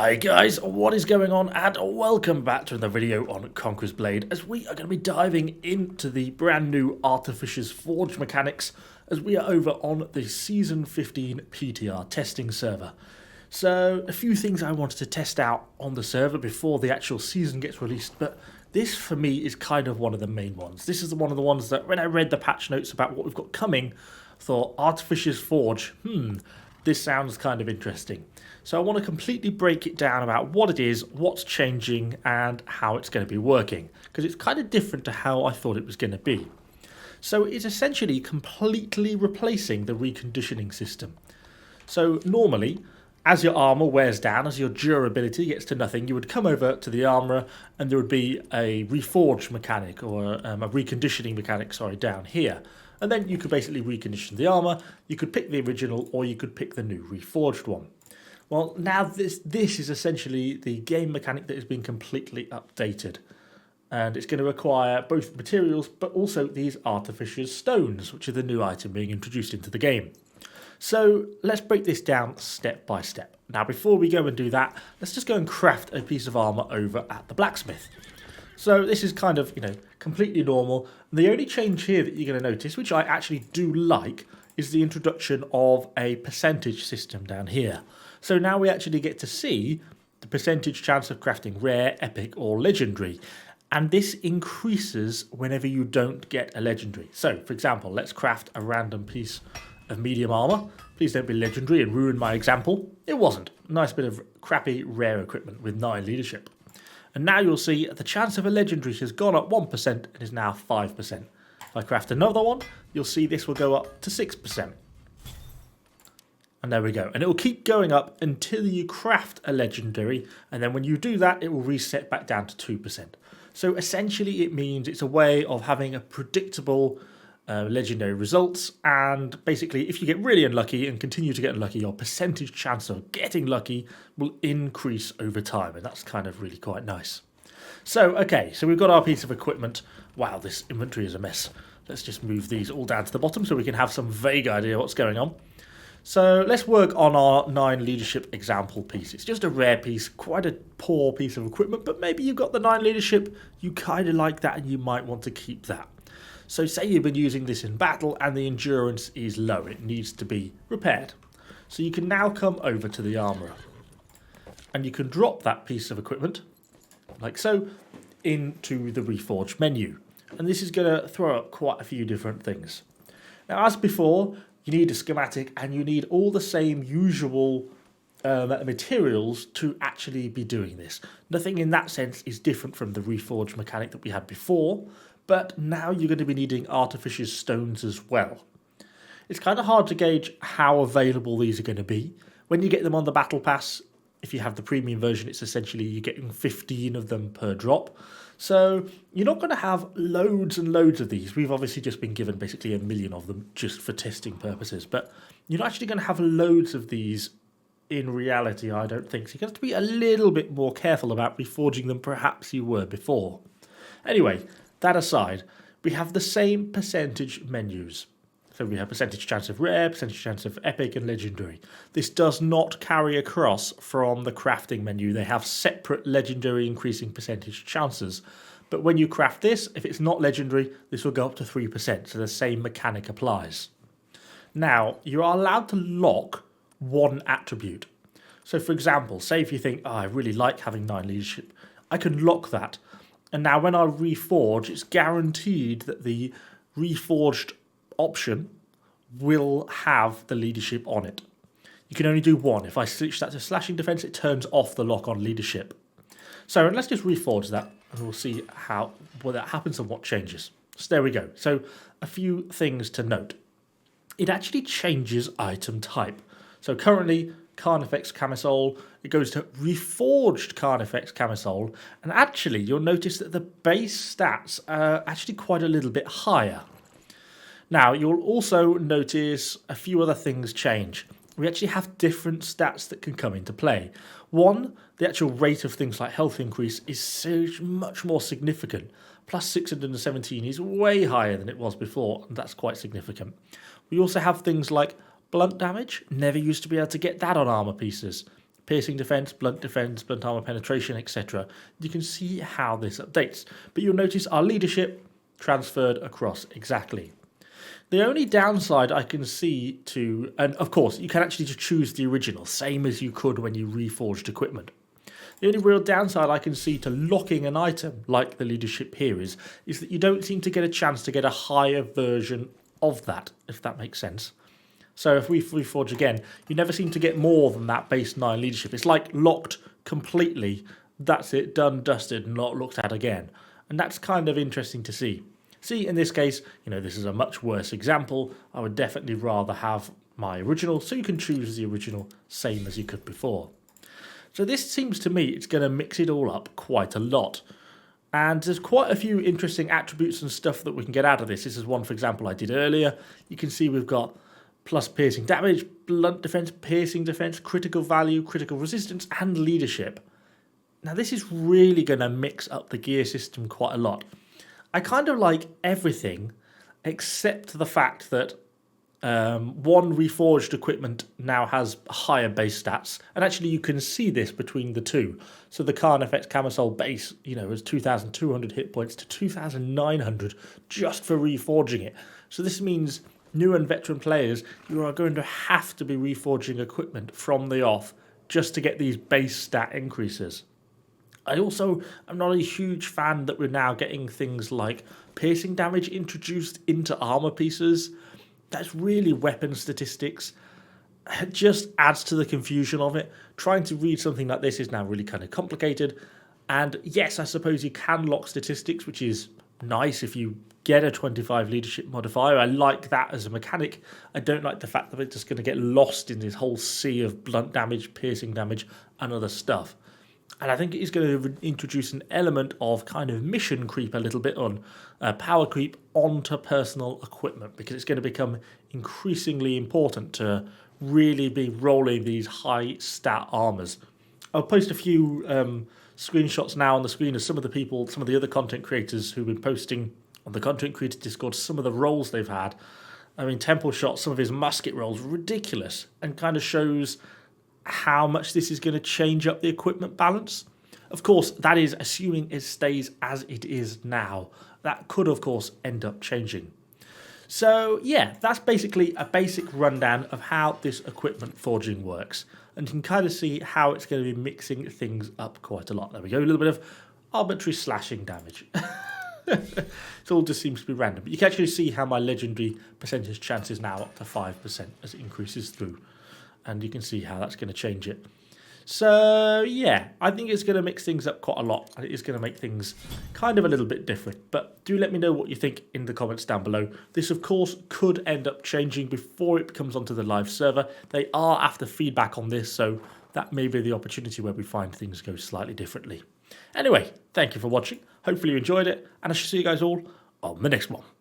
Hi guys, what is going on, and welcome back to another video on Conqueror's Blade, as we are going to be diving into the brand new Artificer's Forge mechanics as we are over on the Season 15 PTR testing server. So a few things I wanted to test out on the server before the actual season gets released, but this for me is kind of one of the main ones. This is one of the ones that when I read the patch notes about what we've got coming, I thought Artificer's Forge, this sounds kind of interesting. So I want to completely break it down about what it is, what's changing, and how it's going to be working, because it's kind of different to how I thought it was going to be. So it's essentially completely replacing the reconditioning system. So normally, as your armor wears down, as your durability gets to nothing, you would come over to the armorer and there would be a reforge mechanic, or a reconditioning mechanic, down here. And then you could basically recondition the armor, you could pick the original, or you could pick the new reforged one. Well, now this is essentially the game mechanic that has been completely updated. And it's going to require both materials, but also these Artificer's stones, which are the new item being introduced into the game. So let's break this down step by step. Now, before we go and do that, let's just go and craft a piece of armor over at the blacksmith. So this is kind of, completely normal. The only change here that you're going to notice, which I actually do like, is the introduction of a percentage system down here. So now we actually get to see the percentage chance of crafting rare, epic, or legendary. And this increases whenever you don't get a legendary. So, for example, let's craft a random piece of medium armor. Please don't be legendary and ruin my example. It wasn't. Nice bit of crappy rare equipment with 9 leadership. And now you'll see the chance of a legendary has gone up 1% and is now 5%. If I craft another one, you'll see this will go up to 6%. And there we go. And it will keep going up until you craft a legendary. And then when you do that, it will reset back down to 2%. So essentially it means it's a way of having a predictable legendary results. And basically, if you get really unlucky and continue to get unlucky, your percentage chance of getting lucky will increase over time. And that's kind of really quite nice. So, okay, so we've got our piece of equipment. Wow, this inventory is a mess. Let's just move these all down to the bottom so we can have some vague idea what's going on. So let's work on our 9 leadership example piece. It's just a rare piece, quite a poor piece of equipment, but maybe you've got the 9 leadership, you kind of like that and you might want to keep that. So say you've been using this in battle and the endurance is low, it needs to be repaired. So you can now come over to the armourer and you can drop that piece of equipment, like so, into the Reforge menu. And this is going to throw up quite a few different things. Now, as before, you need a schematic and you need all the same usual materials to actually be doing this. Nothing in that sense is different from the Reforge mechanic that we had before, but now you're going to be needing Artificer's stones as well. It's kind of hard to gauge how available these are going to be. When you get them on the battle pass, if you have the premium version, it's essentially you're getting 15 of them per drop. So you're not going to have loads and loads of these. We've obviously just been given basically 1 million of them just for testing purposes. But you're not actually going to have loads of these in reality, I don't think. So you're going to have to be a little bit more careful about reforging them perhaps you were before. Anyway, that aside, we have the same percentage menus. So we have percentage chance of rare, percentage chance of epic and legendary. This does not carry across from the crafting menu. They have separate legendary increasing percentage chances. But when you craft this, if it's not legendary, this will go up to 3%. So the same mechanic applies. Now, you are allowed to lock one attribute. So for example, say if you think, I really like having 9 leadership, I can lock that. And now when I reforge, it's guaranteed that the reforged option will have the leadership on it. You can only do one. If I switch that to slashing defense, it turns off the lock on leadership. So let's just reforge that and we'll see what that happens and what changes. So there we go. So a few things to note. It actually changes item type. So currently Carnifex camisole, it goes to reforged Carnifex camisole, and actually you'll notice that the base stats are actually quite a little bit higher. Now, you'll also notice a few other things change. We actually have different stats that can come into play. One, the actual rate of things like health increase is so much more significant. Plus 617 is way higher than it was before, and that's quite significant. We also have things like blunt damage. Never used to be able to get that on armor pieces. piercing defense, blunt armor penetration, etc. You can see how this updates. But you'll notice our leadership transferred across exactly. The only downside I can see to, and of course, you can actually just choose the original, same as you could when you reforged equipment. The only real downside I can see to locking an item, like the leadership here is that you don't seem to get a chance to get a higher version of that, if that makes sense. So if we reforge again, you never seem to get more than that base 9 leadership. It's like locked completely, that's it, done, dusted, not looked at again. And that's kind of interesting to see. See, in this case, this is a much worse example. I would definitely rather have my original, so you can choose the original, same as you could before. So this seems to me it's going to mix it all up quite a lot. And there's quite a few interesting attributes and stuff that we can get out of this. This is one, for example, I did earlier. You can see we've got plus piercing damage, blunt defense, piercing defense, critical value, critical resistance, and leadership. Now this is really going to mix up the gear system quite a lot. I kind of like everything except the fact that one reforged equipment now has higher base stats, and actually you can see this between the two. So the Carnifex Camisole base, is 2,200 hit points to 2,900 just for reforging it. So this means new and veteran players, you are going to have to be reforging equipment from the off just to get these base stat increases. I also am not a huge fan that we're now getting things like piercing damage introduced into armor pieces. That's really weapon statistics. It just adds to the confusion of it. Trying to read something like this is now really kind of complicated. And yes, I suppose you can lock statistics, which is nice if you get a 25 leadership modifier. I like that as a mechanic. I don't like the fact that it's just going to get lost in this whole sea of blunt damage, piercing damage, and other stuff. And I think it is going to introduce an element of kind of mission creep a little bit on power creep onto personal equipment, because it's going to become increasingly important to really be rolling these high stat armors. I'll post a few screenshots now on the screen of some of the other content creators who've been posting on the Content Creator Discord some of the rolls they've had. I mean, Temple shot some of his musket rolls ridiculous, and kind of shows how much this is going to change up the equipment balance. Of course, that is assuming it stays as it is now. That could, of course, end up changing. So, yeah, that's basically a basic rundown of how this equipment forging works. And you can kind of see how it's going to be mixing things up quite a lot. There we go, a little bit of arbitrary slashing damage. It all just seems to be random. But you can actually see how my legendary percentage chance is now up to 5% as it increases through. And you can see how that's going to change it. So, yeah, I think it's going to mix things up quite a lot. And it is going to make things kind of a little bit different. But do let me know what you think in the comments down below. This, of course, could end up changing before it comes onto the live server. They are after feedback on this, so that may be the opportunity where we find things go slightly differently. Anyway, thank you for watching. Hopefully you enjoyed it. And I shall see you guys all on the next one.